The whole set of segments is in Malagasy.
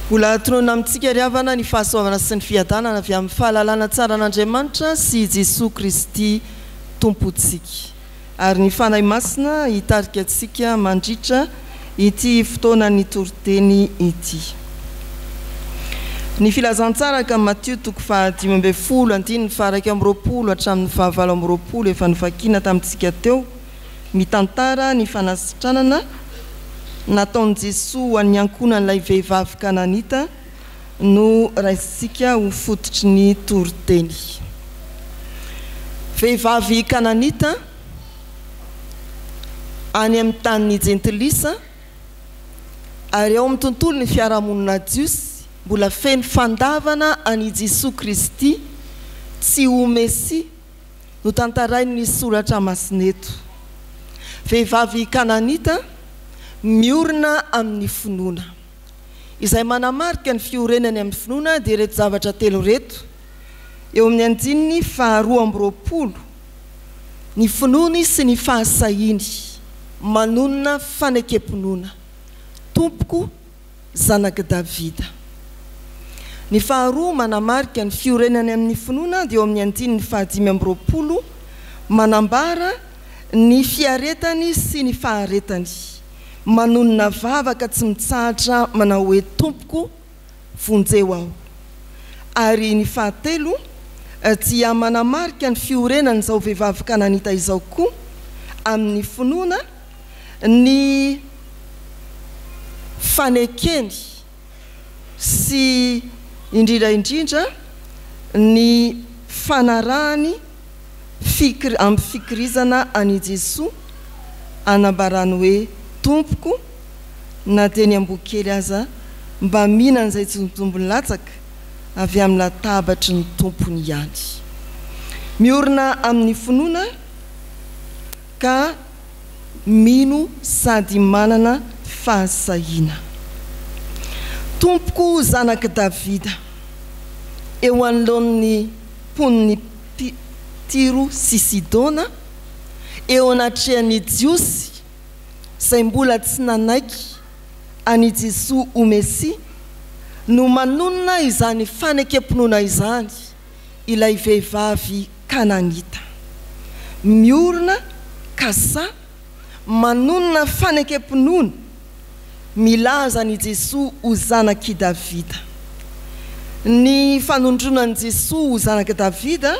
Mbola tronona amintsika riavana ny fahasoavana sy ny fiadanana avy amin'ny fahalalana tsara an'Andriamanitra sy Jesosy Kristy tompontsika. Ary ny fanahy masina hitarika antsika mandritra ity fotoana ny toriteny ity. Ny filazantsara ka Matthieu toko faha 15 andiny faha 20 hatramin'ny faha 20 efa nivakina tamintsika teo mitantara ny fanasitranana nataon Jesosy ho an'ny ankonan'ilay vehivavy Kananita no raisitsika ho fototry ny toriteny. Vehivavy Kananita any amin'ny tanin'ny Jentilisa ary ao amin'ny tontolo ny fiarahamonina Jiosy mbola feno fandavana any Jesosy Kristy tsy ho Mesi no tantarainy ny soratra masineto. Vehivavy Kananita miorina amin'ny finoana izay manamarika ny fiorenany amin'ny finoana dia reto zavatra telo reto eo amin'ny andininy faha 20 ny finoany sy ny fahasahiny manonona fanekempinoana tompoko zanaka Davida. Ny faharoa manamarika ny fiorenany amin'ny finoana dia eo amin'ny andininy faha 15 manambara ny fiaretany sy ny faharetany manonona vavaka tsy mitsahatra manao hoe tompoko vonjeo aho. Ary ny fahatelo dia manamarika ny fiorenany izao vehivavy Kananita izao koa amin'ny finoana ny fanekeny sy indrindra ny fanarahany amin'ny fikirizana any Jesosy anambarany hoe tompoko na teny ambokely aza mba mihinana izay tsombony latsaka avy amin'ny latabatry ny tompony ihany. Miorina amin'ny finoana ka mino sady manana fahasahiana. Tompoko zanaka Davida eo anoloan'ny poniny Tiro sy Sidona eo anatrehan'ny Jiosy izay mbola tsy nanaiky any Jesosy ho Mesi no manonona izany fanekempinoana izany ilay vehivavy Kananita. Miorina kasa manonona fanekempinoana milaza ny Jesosy ho zanak'i Davida. Ny fanondronan'i Jesosy ho zanaka Davida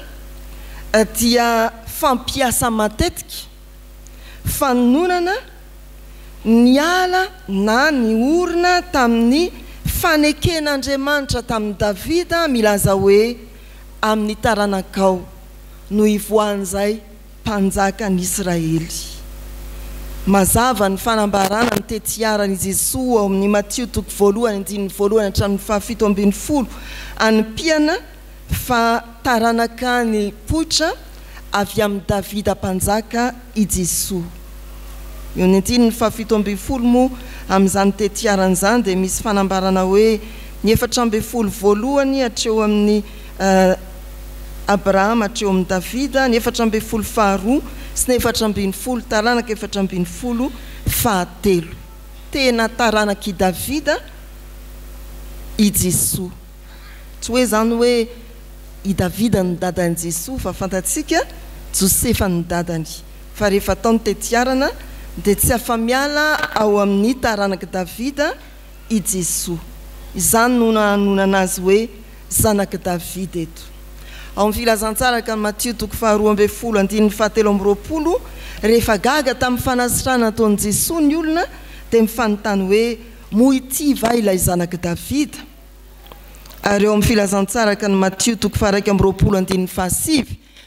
dia fampiasa matetika fanononana ny ala na ny orina tamin'ny faneken'Andriamanitra tamin'ny Davida milaza hoe amin'ny taranakao no ivoahan'izay mpanjaka ny Israely. Mazava ny fanambarana ny tetiarany Jesosy ao amin'ny Matthieu toko 1:1 hatramin'ny faha 17 anympiana fa taranaka ny poitra avy amin'ny Davida mpanjaka i Jesosy. Eo amin'ny andininy faha 17 moa amin'izany tetiarany izany dia misy fanambarana hoe ny 7 voalohany hatreo amin'ny Abrahama hatreo amin'ny Davida, ny 7 faharoa sy ny 7 taranaka 7 fahatelo. Tena taranak'i Davida i Jesosy. Tsy hoe zany hoe i Davida ny dadan'i Jesosy fa fantatsika Josefa ny dadany. Fa rehefa ataony tetiarana dia tsy afa-miala ao amin'ny taranaka Davida i Jesosy. Izany no nanonana azy hoe zanaka Davida eto. Ao amin'ny filazantsara ka Matthieu toko faha 12 andininy faha 13 rehefa gaga tamin'ny fanasitranana nataon'i Jesosy ny olona dia mifanontany hoe moa ity va ilay zanaka Davida. Ary eo amin'ny filazantsara ka Matthieu toko faha 12 andininy faha 5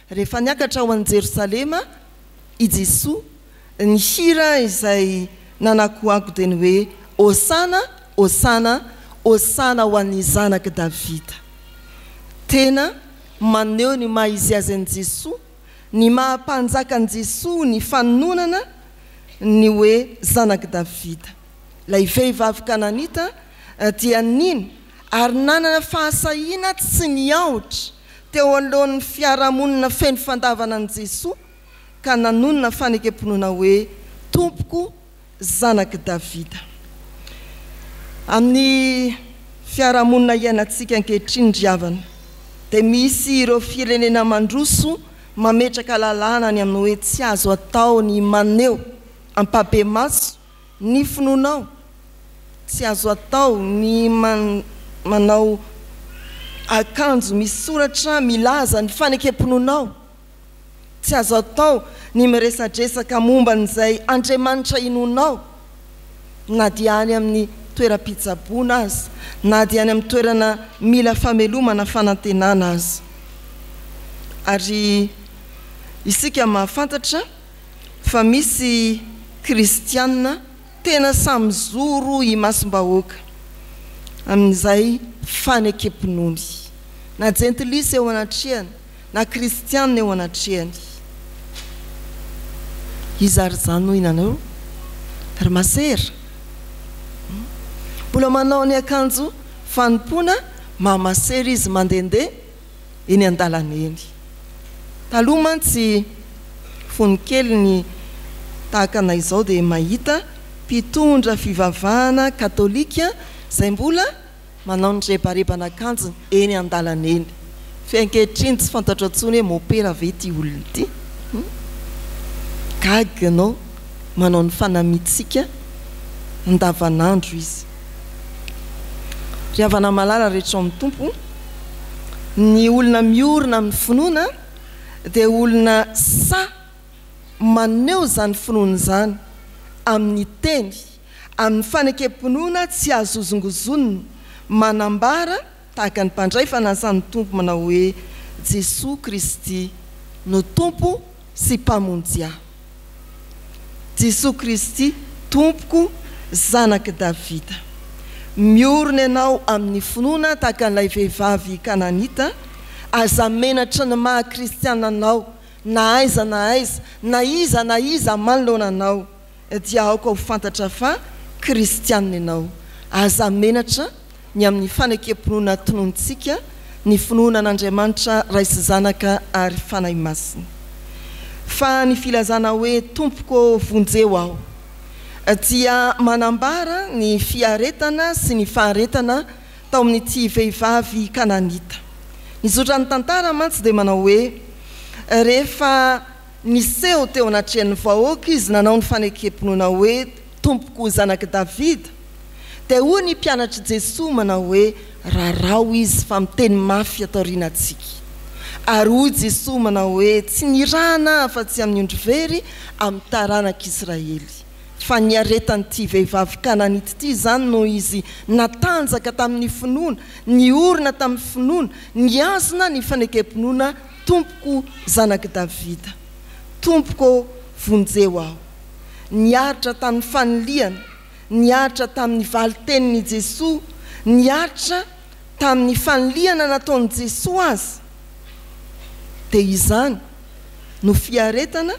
rehefa niakatra ao an'i Jerosalema i Jesosy ny hira izay nanakoako dia ny hoe Hosana, Hosana, Hosana ho an'ny zanaka Davida. Tena maneho ny maha izy azy an'i Jesosy, ny mahampanjaka an'i Jesosy ny fanononana ny hoe zanaka Davida. Ilay vehivavy Kananita dia nino ary nanana fahasahiana tsy niaotra teo alohan'ny fiarahamonina feno fandavana an'i Jesosy ka nanonona fanekempinoana hoe tompoko zanaka Davida. Amin'ny fiarahamonina iainantsika ankehitriny driavana dia misy ireo firenena mandroso mametraka lalàna ny amin'ny hoe tsy azo atao ny maneho ampabe maso ny finoanao, tsy azo atao ny manao akanjo misoratra milaza ny fanekempinoanao, tsy azo atao ny miresadresaka momba n'izay Andriamanitra inonao, na dia any amin'ny toeram-pitsaboana azy, na dia any amin'ny toerana mila famelomana fanantenana azy. Ary isika mahafantatra fa misy kristianina tena samy zoro i masom-bahoaka amin'izay fanekempinoany, na jentilisa eo anatrehany na kristianina eo anatrehany. Izy ary zany no inanao ary masera mbola manao ny akanjo fanompoana mamasera izy mandendeha eny an-dalana eny. Taloha mantsy fonikely ny tahaka anay izao dia mahita mpitondra fivavahana katolika izay mbola manao ny rebarebana akanjo eny an-dalana eny. Fiankehitriny tsy fantatra intsony hoe mopera ve ity olona ity, gaga anao manao ny fanamitsika andavanandro izy. Ry havana malala rehetra amin'ny tompo, ny olona miorina amin'ny finoana dia olona sa maneho zany finoana zany amin'ny teny, amin'ny fanekempinoana tsy azozongozonina, manambara tahaka ny mpandray fanasany tompo manao hoe Jesosy Kristy no tompo sy mpamonjy ahy. Jesosy Kristy tompoko zanaka Davida. Miorina ianao amin'ny finoana tahaka n'ilay vehivavy Kananita, aza menatra ny maha kristiana anao, na aiza na iza manoloana anao, dia aoka ho fantatra fa kristianina ianao. Aza menatra ny amin'ny fanekempinoana tonontsika, ny finoana an'Andriamanitra Ray sy Zanaka ary fanahy masina. Fa ny filazana hoe tompoko vonjeo aho dia manambara ny fiaretana sy ny faharetana tao amin'ity vehivavy Kananita. Ny zotra ny tantara mantsy dia manao hoe rehefa niseho teo anatrehan'ny vahoaka izy nanao ny fanekempinoana hoe tompoko zanaka Davida, dia hoy ny mpianatra Jesosy manao hoe rarao izy fa miteny mafy atao rianantsika. Ary hoy Jesosy manao hoe tsy nirahana fa tsy amin'ny ondry very amin'ny taranak'Israely, fa niaretan'ity vehivavy Kananita ity zany no izy natanjaka tamin'ny finoana, niorina tamin'ny finoana, niazona ny fanekempinoana tompoko zanaka Davida, tompoko vonjeo aho. Niaritra tamin'ny faniliana, niaritra tamin'ny valitenin'i Jesosy, niaritra tamin'ny faniliana nataon'i Jesosy azy, dia izany no fiaretana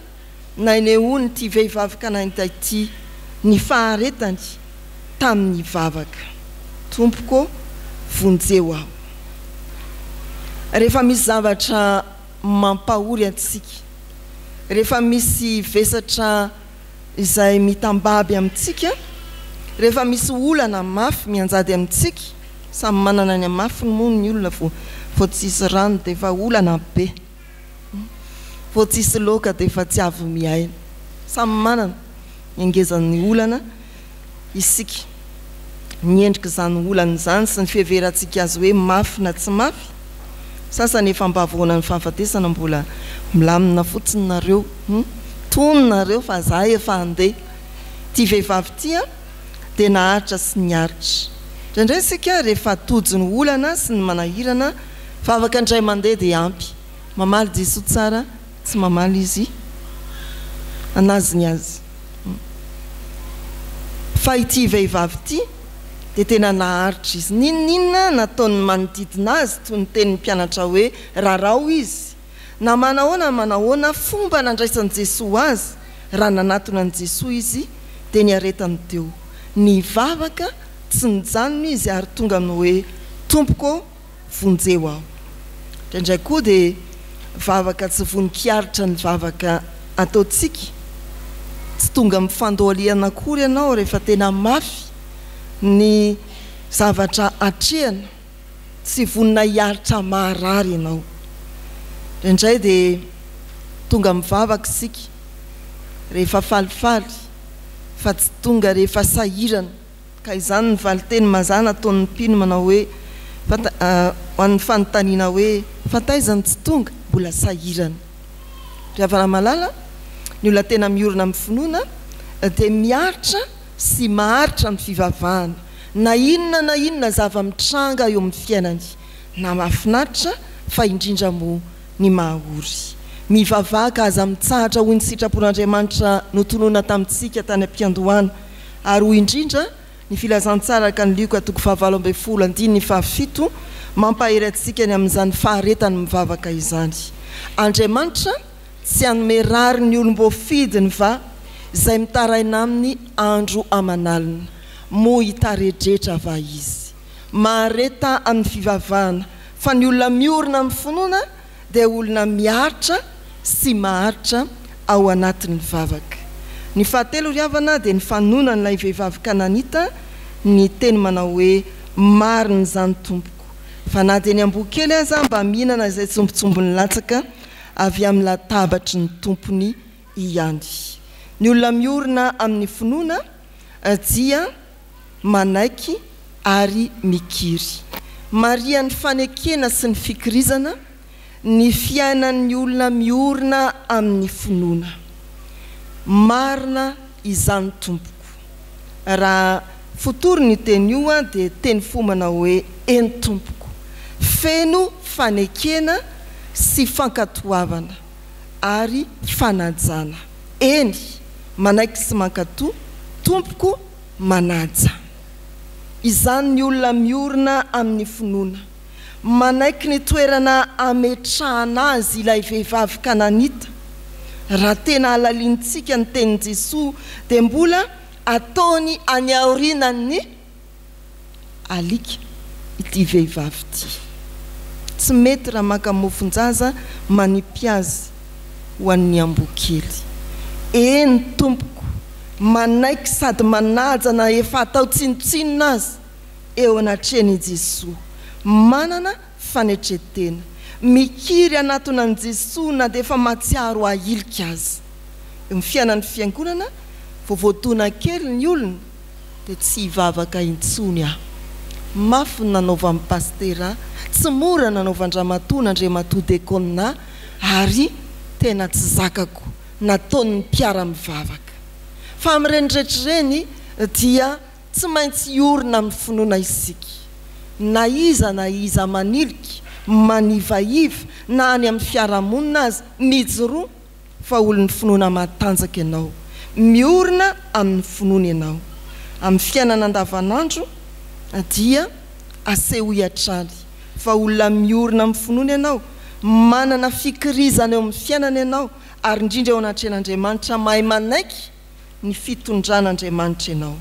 na inehoany ity vehivavy Kananita ity ny faharetany tamin'ny vavaka, tompoko vonjeo aho. Rehefa misy zavatra mampahory antsika, rehefa misy vesatra izay mitambaby amintsika, rehefa misy olana mafy mianjady amintsika, samy manana ny mafy moa ny olona vao tsisy rano dia efa olana be, vao tsisy loka dia efa tsy avy miaina, samy manana engezan'ny olana. Isika niendrika izany olana izany sy ny fiheverantsika azy hoe mafy na tsy mafy, sasany efa mbavoana ny fahafatesana mbola milamina fotsiny nareo, tononareo fa za efa andeha. Ty vehivavy tia dia naharitra sy niaritra. Indraindray isika rehefa tojo ny olana sy ny manahirana, fa afaka indray mandeha dia ampy. Mamaly Jesosy tsara, tsy mamaly izy anazy ny azy. Fa ity vehivavy ity dia tena naharitra izy. Ninona nataony manodidina azy toy ny tenin'ny mpianatra hoe rarao izy, na manahoana fomba nandraisan'i Jesosy azy, raha nanatona an'i Jesosy izy dia niaretany teo. Ny vavaka tsy nijanona izy ary tonga amin'ny hoe tompoko vonjeo aho. Indraindray koa dia vavaka tsy voninkiaritra ny vavaka ataontsika, tsy tonga amin'ny fandohaliana akory ianao rehefa tena mafy ny zavatra atrehana tsy vonina hiaritra marary ianao. Indray dia tonga mivavaka isika rehefa falifaly fa tsy tonga rehefa sahirana, ka izany ny valiteny mazana ataon'ny mpino manao hoe ho an'ny fanontaniana hoe fataizany tsy tonga mbola sahirana. Ry havana malala, ny olona tena miorina amin'ny finoana dia miaritra sy maharitra ny fivavahana na inona zava-mitranga eo amin'ny fiainany, na mahafinaritra fa indrindra moa ny mahaory. Mivavaka aza mitsahatra hoy ny sitrapon'Andriamanitra notonoana tamintsika tany am-piandohana, ary hoy indrindra ny filazantsara ka ny Luka 7:7 mampahery antsika ny amin'izany faharetany mivavaka izany. Andriamanitra tsy hanome rary ny olom-boafidiny va izay mitaraina aminy andro aman'alina, moa hitaredretra va izy. Mahareta amin'ny fivavahana, fa ny olona miorina amin'ny finoana dia olona miaritra sy maharitra ao anatin'ny vavaka. Ny fahatelo ry havana dia ny fanoana n'ilay vehivavy Kananita, ny teny manao hoe marina izany tompoko, fa na dia ny amboa-kely aza mba mihinana izay tsombotsombony latsaka avy amin'ny latabatry ny tompony ihany. Ny olona miorina amin'ny finoana dia manaiky ary mikiry. Maria ny fanekena sy ny fikirizana ny fiainan'ny olona miorina amin'ny finoana. Marina izany tompoko. Raha fotoro ny teny io dia teny fo manao hoe eny tompoko, feno fanekena sy fankatoavana ary fanajana. Eny manaiky sy mankatoa, tompoko manaja. Izany ny olona miorina amin'ny finoana, manaiky ny toerana ametrahana azy ilay vehivavy Kananita. Raha tena alalintsika ny tenin'i Jesosy dia mbola ataony any aorinany alika ity vehivavy ity. Tsy mety raha maka mofonjaza manipy azy ho an'ny amboa-kely. Eny tompoko, manaiky sady manaja na efa atao tsinotsinona azy eo anatrehany Jesosy. Manana fanetretena, mikiry anatona ny Jesosy na dia efa matsiaro ahilika azy. Eo amin'ny fiainan'ny fiangonana, voavoatona kely ny olona dia tsy hivavaka intsony aho. Mafy nanaova amin'ny pastera, tsy mora nanaova andramatoa na andriamatoa dekona, ary tena tsy zakako nataony ny mpiara-mivavaka. Fa amin'ireny rehetrareny dia tsy maintsy iorina amin'ny finoana isika. Na iza maniliky, manivaiva, na any amin'ny fiarahamonina azy mijoroa, fa olon'ny finoana matanjaka ianao. Miorina amin'ny finoana ianao. Amin'ny fiainana andavanandro dia aseho hiatrany, fa olona miorina amin'ny finoana ianao, manana fikirizana eo amin'ny fiainana ianao, ary indrindra eo anatren'Andriamanitra mahay manaiky ny fitondran'Andriamanitra ianao.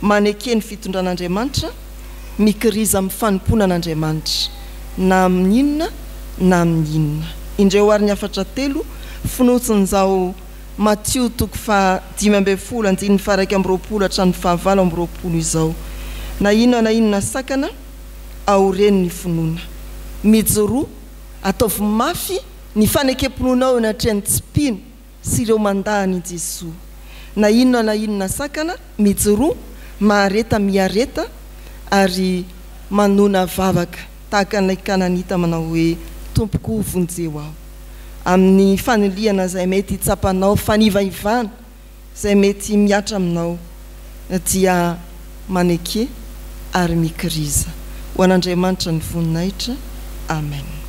Maneke ny fitondran'Andriamanitra, mikiriza amin'ny fanompoana an'Andriamanitra, na amin'ny inona na amin'ny inona. Indreo ary ny 4 finoatsin'izao Matthieu 5:1-20 izao. Na inona sakana aoreny ny finoana. Mijoroa, ataovy mafy ny fanekempononao anatrehany tsipino sy ireo mandahany Jesosy. Na inona sakana mijoroa, mahareta miareta ary manona vavaka tahaka n'ilay Kananita manao hoe tompoko vonjeo aho. Amin'ny faniliana izay mety hitsapanao, fanivaivana izay mety miatra aminao, dia maneke ary mikiriza. Ho an'Andriamanitra ny voninahitra. Amen.